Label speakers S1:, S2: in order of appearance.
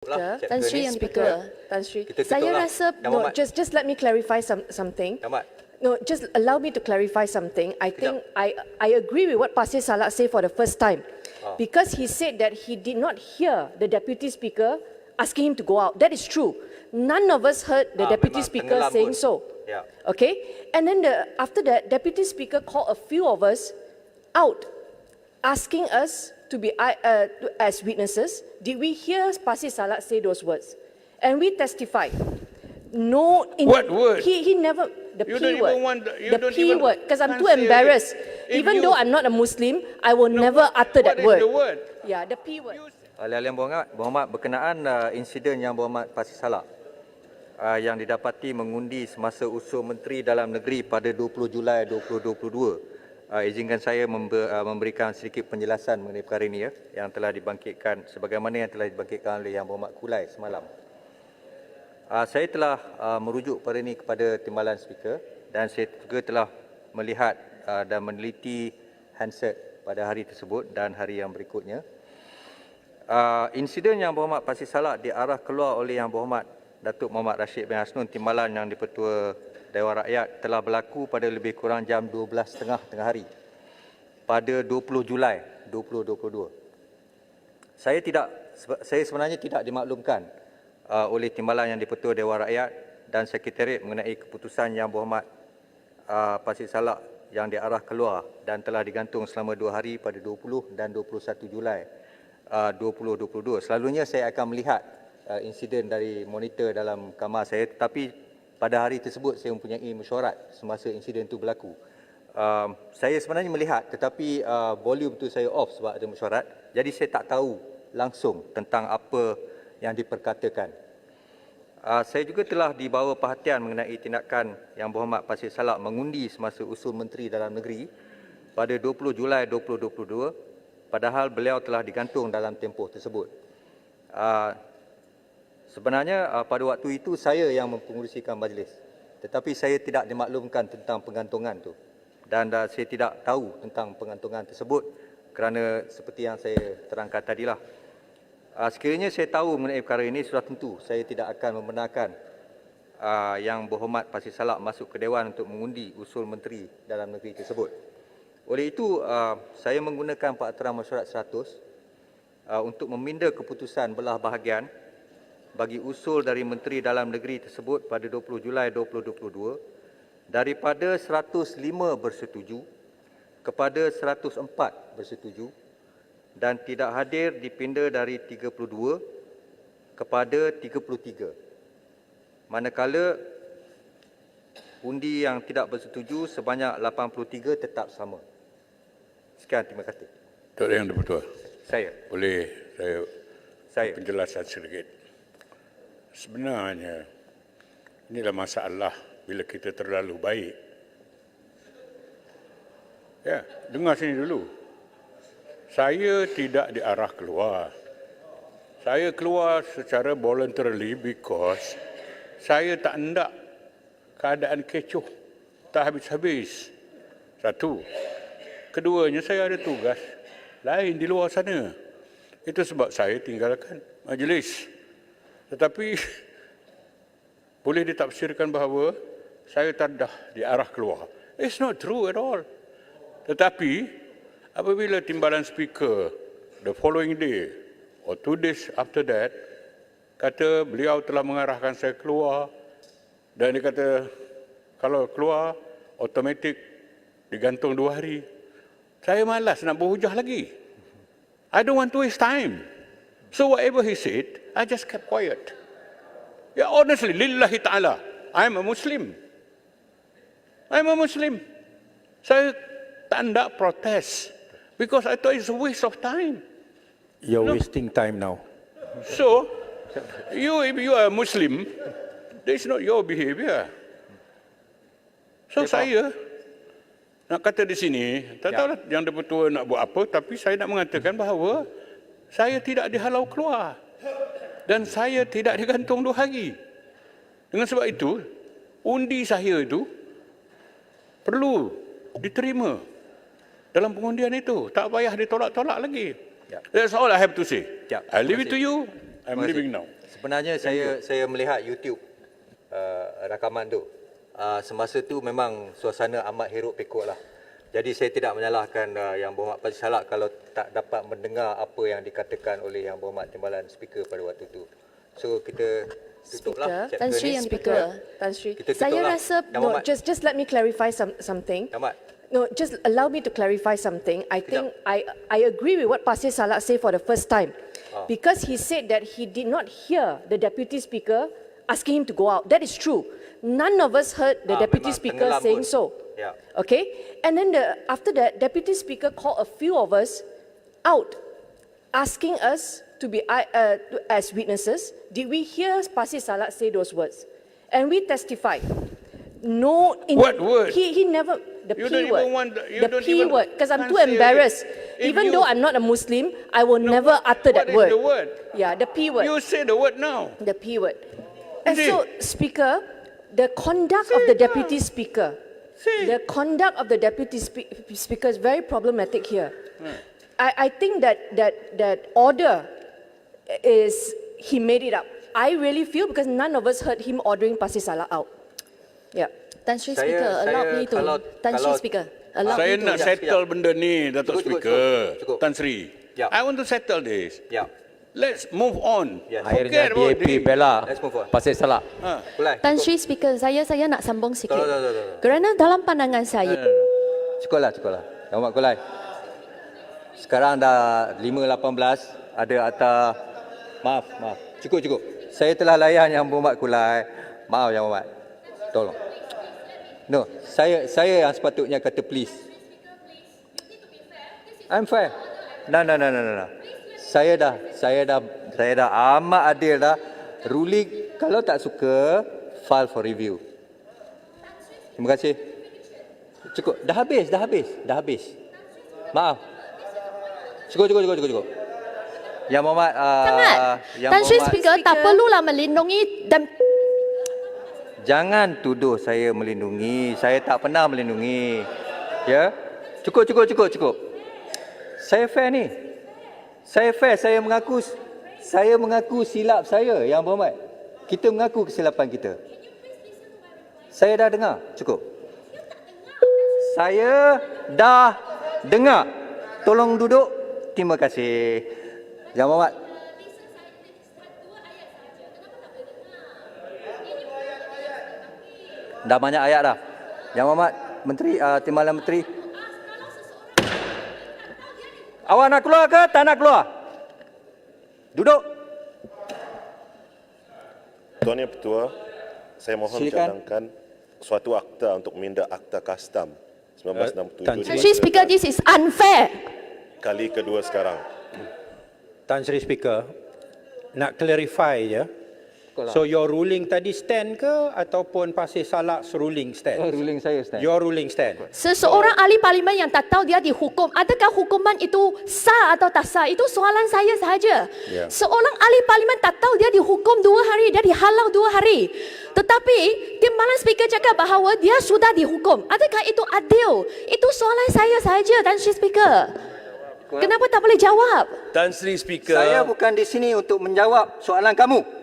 S1: Tan Sri yang speaker. Tan Sri. Saya rasa just let me clarify something. No, just allow me to clarify something. I think I agree with what Pasir Salak said for the first time. Because he said that he did not hear the deputy speaker asking him to go out. That is true. None of us heard the deputy speaker saying so.
S2: Yeah.
S1: Okay? And then after that, deputy speaker called a few of us out, asking us to be as witnesses. Did we hear Pasir Salak say those words? And we testified. No.
S3: What word?
S1: He never. The
S3: You
S1: P
S3: don't
S1: word.
S3: even want. You
S1: The
S3: don't
S1: P
S3: even
S1: word. Because I'm too
S3: can't say
S1: embarrassed.
S3: it.
S1: Even though I'm not a Muslim, I will never utter that
S3: What
S1: word.
S3: is the word?
S1: Yeah, the P word.
S2: Ahli-ahli yang berhormat, berkenaan insiden yang berhormat Pasir Salak yang didapati mengundi semasa usul Menteri Dalam Negeri pada 20 Julai 2022. Izinkan saya memberikan sedikit penjelasan mengenai perkara ini yang telah dibangkitkan sebagaimana yang telah dibangkitkan oleh Yang Berhormat Kulai semalam. Saya telah merujuk perkara ini kepada Timbalan Speaker dan saya juga telah melihat dan meneliti handset pada hari tersebut dan hari yang berikutnya. Insiden Yang Berhormat Pasir Salak diarah keluar oleh Yang Berhormat Datuk Muhammad Rashid bin Hasnun Timbalan yang di-Pertua Dewan Rakyat telah berlaku pada lebih kurang jam 12.30 tengah hari pada 20 Julai 2022. Saya sebenarnya tidak dimaklumkan oleh Timbalan yang di-Pertua Dewan Rakyat dan Sekretariat mengenai keputusan Yang Berhormat Pasir Salak yang diarah keluar dan telah digantung selama 2 hari pada 20 dan 21 Julai 2022. Selalunya saya akan melihat insiden dari monitor dalam kamar saya, tetapi pada hari tersebut saya mempunyai mesyuarat semasa insiden itu berlaku. Saya sebenarnya melihat, tetapi volume tu saya off sebab ada mesyuarat, jadi saya tak tahu langsung tentang apa yang diperkatakan. Saya juga telah dibawa perhatian mengenai tindakan Yang Berhormat Pasir Salak mengundi semasa usul Menteri Dalam Negeri pada 20 Julai 2022. Padahal beliau telah digantung dalam tempoh tersebut. Sebenarnya pada waktu itu saya yang mempengerusikan majlis. Tetapi saya tidak dimaklumkan tentang penggantungan itu. Dan saya tidak tahu tentang penggantungan tersebut kerana seperti yang saya terangkan tadilah. Sekiranya saya tahu mengenai perkara ini, sudah tentu saya tidak akan membenarkan Yang Berhormat Pasir Salak masuk ke Dewan untuk mengundi usul Menteri Dalam Negeri tersebut. Oleh itu, saya menggunakan Peraturan Mesyuarat 100 untuk meminda keputusan belah bahagian bagi usul dari Menteri Dalam Negeri tersebut pada 20 Julai 2022 daripada 105 bersetuju kepada 104 bersetuju dan tidak hadir dipinda dari 32 kepada 33. Manakala undi yang tidak bersetuju sebanyak 83 tetap sama. Sekian, terima kasih.
S3: Tok Yang di-Pertua.
S2: Saya.
S3: Boleh
S2: Saya.
S3: penjelasan sedikit. Sebenarnya inilah masalah bila kita terlalu baik. Ya, dengar sini dulu. Saya tidak diarah keluar. Saya keluar secara voluntarily because saya tak hendak keadaan kecoh, tak habis-habis. Satu. Keduanya, saya ada tugas lain di luar sana. Itu sebab saya tinggalkan majlis. Tetapi boleh ditafsirkan bahawa saya tak dah diarah keluar. It's not true at all. Tetapi apabila Timbalan Speaker the following day or 2 days after that kata beliau telah mengarahkan saya keluar dan dia kata kalau keluar automatik digantung 2 hari. Saya malas nak berhujah lagi. I don't want to waste time. So whatever he said, I just kept quiet. Yeah, honestly, lillahi ta'ala, I'm a Muslim. I'm a Muslim. Saya tak nak protest because I thought it's a waste of time.
S4: You're wasting time now.
S3: So, if you are a Muslim, that's not your behavior. So saya nak kata di sini, tak tahulah Yang di-Pertua nak buat apa, tapi saya nak mengatakan bahawa saya tidak dihalau keluar dan saya tidak digantung 2 hari. Dengan sebab itu, undi saya itu perlu diterima dalam pengundian itu. Tak payah ditolak-tolak lagi. That's all I have to say. I leave it to you. I'm leaving now.
S2: Sebenarnya saya melihat YouTube rakaman tu. Semasa tu memang suasana amat hiruk pikuk lah. Jadi saya tidak menyalahkan Yang Berhormat Parsi Salak kalau tak dapat mendengar apa yang dikatakan oleh Yang Berhormat Timbalan Speaker pada waktu itu. So kita tutuplah
S1: Tan Sri yang Speaker, Tan Sri. Saya rasa no, just let me clarify something. No, just allow me to clarify something. I think I agree with what Pasir Salak said for the first time. Because he said that he did not hear the Deputy Speaker asking him to go out. That is true. None of us heard the Deputy Speaker saying so.
S2: Yeah.
S1: Okay? And then after that, Deputy Speaker called a few of us out, asking us to be as witnesses. Did we hear Pasir Salak say those words? And we testified. No.
S3: What word?
S1: He never. The
S3: You
S1: P
S3: don't
S1: word.
S3: even want the- you
S1: The
S3: don't
S1: P
S3: even-
S1: word. Because I'm too
S3: can't say it.
S1: embarrassed.
S3: If
S1: Even
S3: you-
S1: though I'm not a Muslim, I will never utter that
S3: What
S1: word.
S3: is the word?
S1: Yeah, the P word.
S3: You say the word now.
S1: The P word. And
S3: Say.
S1: so, Speaker, the conduct of the Deputy Speaker,
S3: Say.
S1: the conduct of the Deputy Speaker is very problematic here. I think that order is, he made it up. I really feel because none of us heard him ordering Pasir Salak out. Yeah.
S5: Tan Sri Speaker, allow me to. Tan Sri Speaker, allow
S3: Saya
S5: me to.
S3: nak settle benda ni, Datuk
S2: Cukup,
S3: Speaker.
S2: cukup.
S3: Tan Sri.
S2: Ya.
S3: I want to settle this.
S2: Ya.
S3: Let's move on.
S2: Yes.
S3: Forget about
S6: DAP
S3: this.
S6: bela
S2: Let's move on.
S6: Pasir Salak.
S2: Kulai.
S5: Tan Sri Speaker, saya nak sambung sikit.
S2: Tolong.
S5: Kerana dalam pandangan saya,
S2: Cukuplah. Yang Berhormat Kulai. Sekarang dah 5.18, ada atas... Maaf. Cukup. Saya telah layan Yang Berhormat Kulai. Maaf Yang Berhormat. Tolong. No, saya yang sepatutnya kata please. I'm fair. No. Saya dah amat adil dah. Ruling kalau tak suka file for review. Terima kasih. Cukup. Dah habis. Maaf. Cukup. Yang Berhormat
S5: sangat.
S2: Yang
S5: Tan Sri
S2: Berhormat,
S5: Speaker, tak perlulah melindungi dan
S2: jangan tuduh saya melindungi. Saya tak pernah melindungi. Ya? Cukup. Saya fair ni. Saya mengaku silap saya, Yang Berhormat. Kita mengaku kesilapan kita. Saya dah dengar. Cukup. Saya dah dengar. Tolong duduk. Terima kasih. Yang Berhormat. Dah banyak ayat dah. Yang Berhormat Menteri, Timbalan Menteri. Awak nak keluar ke tak nak keluar? Duduk.
S7: Tuan Yang Ketua, saya mohon
S2: Silakan.
S7: cadangkan suatu akta untuk minda akta custom 1967
S5: Tan Sri Speaker, this is unfair.
S7: kali kedua sekarang.
S4: Tan Sri Speaker, nak clarify je. So your ruling tadi stand ke ataupun Pasir Salak's ruling stand?
S2: Ruling saya stand.
S4: Your ruling stand.
S5: Seseorang ahli parlimen yang tak tahu dia dihukum, adakah hukuman itu sah atau tak sah? Itu soalan saya sahaja.
S4: Ya.
S5: Seorang ahli parlimen tak tahu dia dihukum 2 hari, dia dihalau 2 hari. Tetapi Timbalan Speaker cakap bahawa dia sudah dihukum. Adakah itu adil? Itu soalan saya sahaja, Tan Sri Speaker. Kenapa tak boleh jawab?
S6: Tan Sri Speaker.
S2: Saya bukan di sini untuk menjawab soalan kamu.